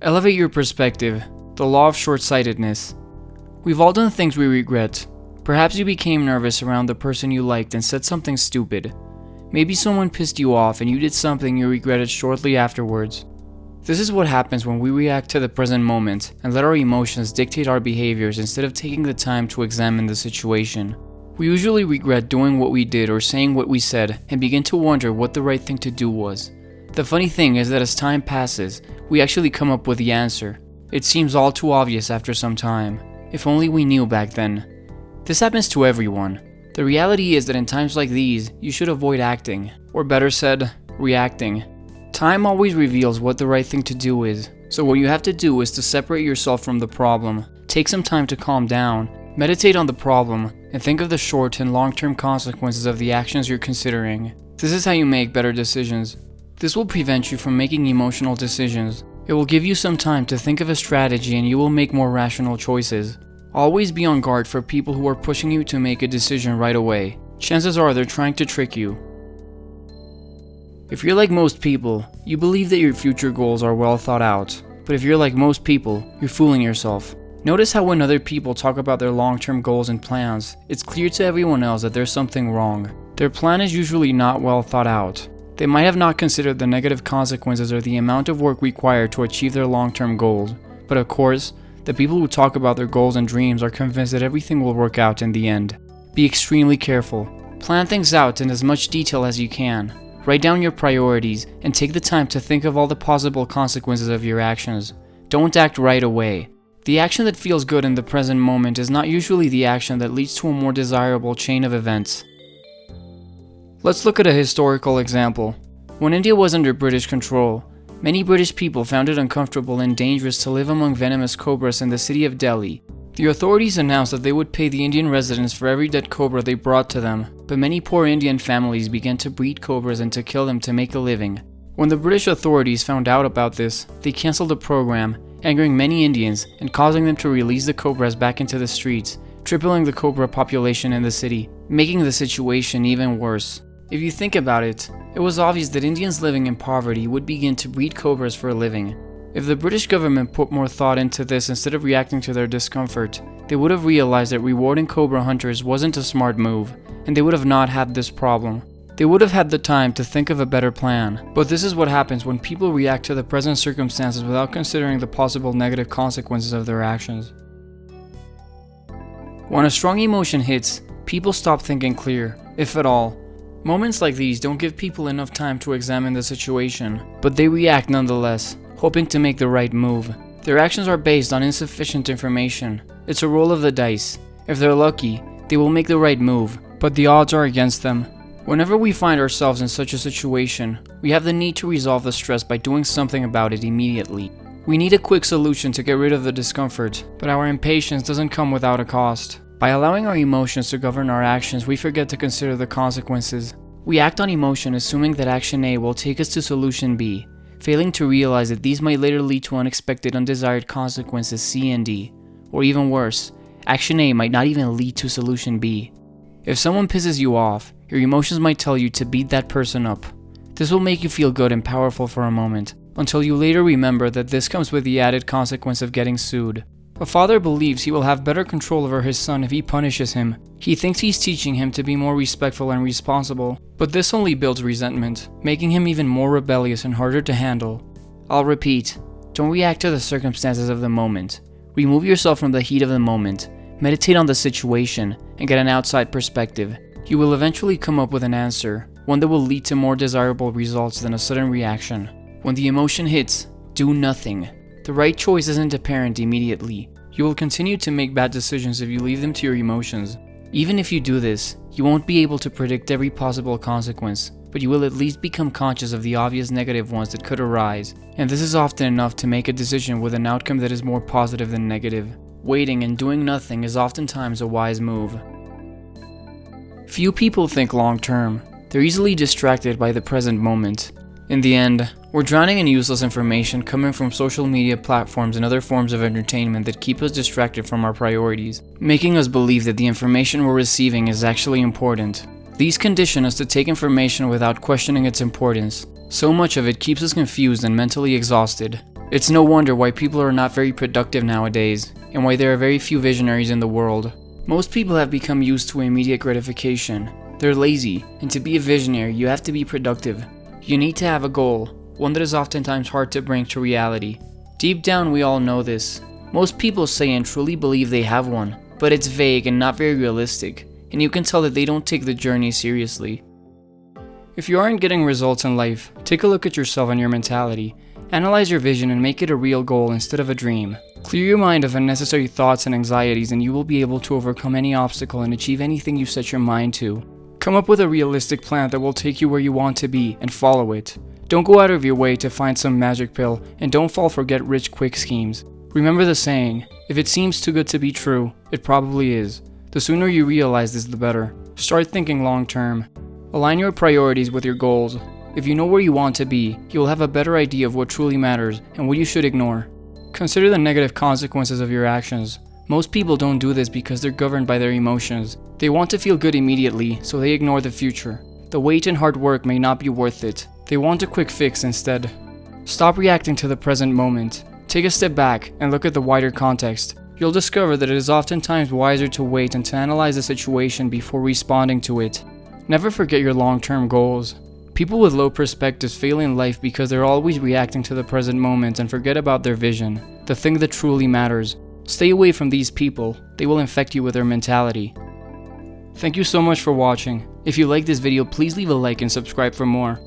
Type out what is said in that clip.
Elevate your perspective. The law of shortsightedness. We've all done things we regret. Perhaps you became nervous around the person you liked and said something stupid. Maybe someone pissed you off and you did something you regretted shortly afterwards. This is what happens when we react to the present moment and let our emotions dictate our behaviors instead of taking the time to examine the situation. We usually regret doing what we did or saying what we said and begin to wonder what the right thing to do was. The funny thing is that as time passes, we actually come up with the answer. It seems all too obvious after some time. If only we knew back then. This happens to everyone. The reality is that in times like these, you should avoid acting, or better said, reacting. Time always reveals what the right thing to do is, so what you have to do is to separate yourself from the problem, take some time to calm down, meditate on the problem, and think of the short and long-term consequences of the actions you're considering. This is how you make better decisions. This will prevent you from making emotional decisions. It will give you some time to think of a strategy and you will make more rational choices. Always be on guard for people who are pushing you to make a decision right away. Chances are they're trying to trick you. If you're like most people, you believe that your future goals are well thought out. But if you're like most people, you're fooling yourself. Notice how when other people talk about their long-term goals and plans, it's clear to everyone else that there's something wrong. Their plan is usually not well thought out. They might have not considered the negative consequences or the amount of work required to achieve their long-term goals. But of course, the people who talk about their goals and dreams are convinced that everything will work out in the end. Be extremely careful. Plan things out in as much detail as you can. Write down your priorities and take the time to think of all the possible consequences of your actions. Don't act right away. The action that feels good in the present moment is not usually the action that leads to a more desirable chain of events. Let's look at a historical example. When India was under British control, many British people found it uncomfortable and dangerous to live among venomous cobras in the city of Delhi. The authorities announced that they would pay the Indian residents for every dead cobra they brought to them, but many poor Indian families began to breed cobras and to kill them to make a living. When the British authorities found out about this, they cancelled the program, angering many Indians and causing them to release the cobras back into the streets, tripling the cobra population in the city, making the situation even worse. If you think about it, it was obvious that Indians living in poverty would begin to breed cobras for a living. If the British government put more thought into this instead of reacting to their discomfort, they would have realized that rewarding cobra hunters wasn't a smart move, and they would have not had this problem. They would have had the time to think of a better plan. But this is what happens when people react to the present circumstances without considering the possible negative consequences of their actions. When a strong emotion hits, people stop thinking clear, if at all. Moments like these don't give people enough time to examine the situation, but they react nonetheless, hoping to make the right move. Their actions are based on insufficient information. It's a roll of the dice. If they're lucky, they will make the right move, but the odds are against them. Whenever we find ourselves in such a situation, we have the need to resolve the stress by doing something about it immediately. We need a quick solution to get rid of the discomfort, but our impatience doesn't come without a cost. By allowing our emotions to govern our actions, we forget to consider the consequences. We act on emotion assuming that action A will take us to solution B, failing to realize that these might later lead to unexpected undesired consequences C and D. Or even worse, action A might not even lead to solution B. If someone pisses you off, your emotions might tell you to beat that person up. This will make you feel good and powerful for a moment, until you later remember that this comes with the added consequence of getting sued. A father believes he will have better control over his son if he punishes him. He thinks he's teaching him to be more respectful and responsible, but this only builds resentment, making him even more rebellious and harder to handle. I'll repeat, don't react to the circumstances of the moment. Remove yourself from the heat of the moment, meditate on the situation, and get an outside perspective. You will eventually come up with an answer, one that will lead to more desirable results than a sudden reaction. When the emotion hits, do nothing. The right choice isn't apparent immediately. You will continue to make bad decisions if you leave them to your emotions. Even if you do this, you won't be able to predict every possible consequence, but you will at least become conscious of the obvious negative ones that could arise, and this is often enough to make a decision with an outcome that is more positive than negative. Waiting and doing nothing is oftentimes a wise move. Few people think long term. They're easily distracted by the present moment. In the end, we're drowning in useless information coming from social media platforms and other forms of entertainment that keep us distracted from our priorities, making us believe that the information we're receiving is actually important. These condition us to take information without questioning its importance. So much of it keeps us confused and mentally exhausted. It's no wonder why people are not very productive nowadays, and why there are very few visionaries in the world. Most people have become used to immediate gratification. They're lazy, and to be a visionary, you have to be productive. You need to have a goal, one that is oftentimes hard to bring to reality. Deep down, we all know this. Most people say and truly believe they have one, but it's vague and not very realistic, and you can tell that they don't take the journey seriously. If you aren't getting results in life, take a look at yourself and your mentality. Analyze your vision and make it a real goal instead of a dream. Clear your mind of unnecessary thoughts and anxieties, and you will be able to overcome any obstacle and achieve anything you set your mind to. Come up with a realistic plan that will take you where you want to be and follow it. Don't go out of your way to find some magic pill, and don't fall for get-rich-quick schemes. Remember the saying, if it seems too good to be true, it probably is. The sooner you realize this, the better. Start thinking long-term. Align your priorities with your goals. If you know where you want to be, you will have a better idea of what truly matters and what you should ignore. Consider the negative consequences of your actions. Most people don't do this because they're governed by their emotions. They want to feel good immediately, so they ignore the future. The wait and hard work may not be worth it. They want a quick fix instead. Stop reacting to the present moment. Take a step back and look at the wider context. You'll discover that it is oftentimes wiser to wait and to analyze the situation before responding to it. Never forget your long-term goals. People with low perspectives fail in life because they're always reacting to the present moment and forget about their vision, the thing that truly matters. Stay away from these people. They will infect you with their mentality. Thank you so much for watching. If you like this video, please leave a like and subscribe for more.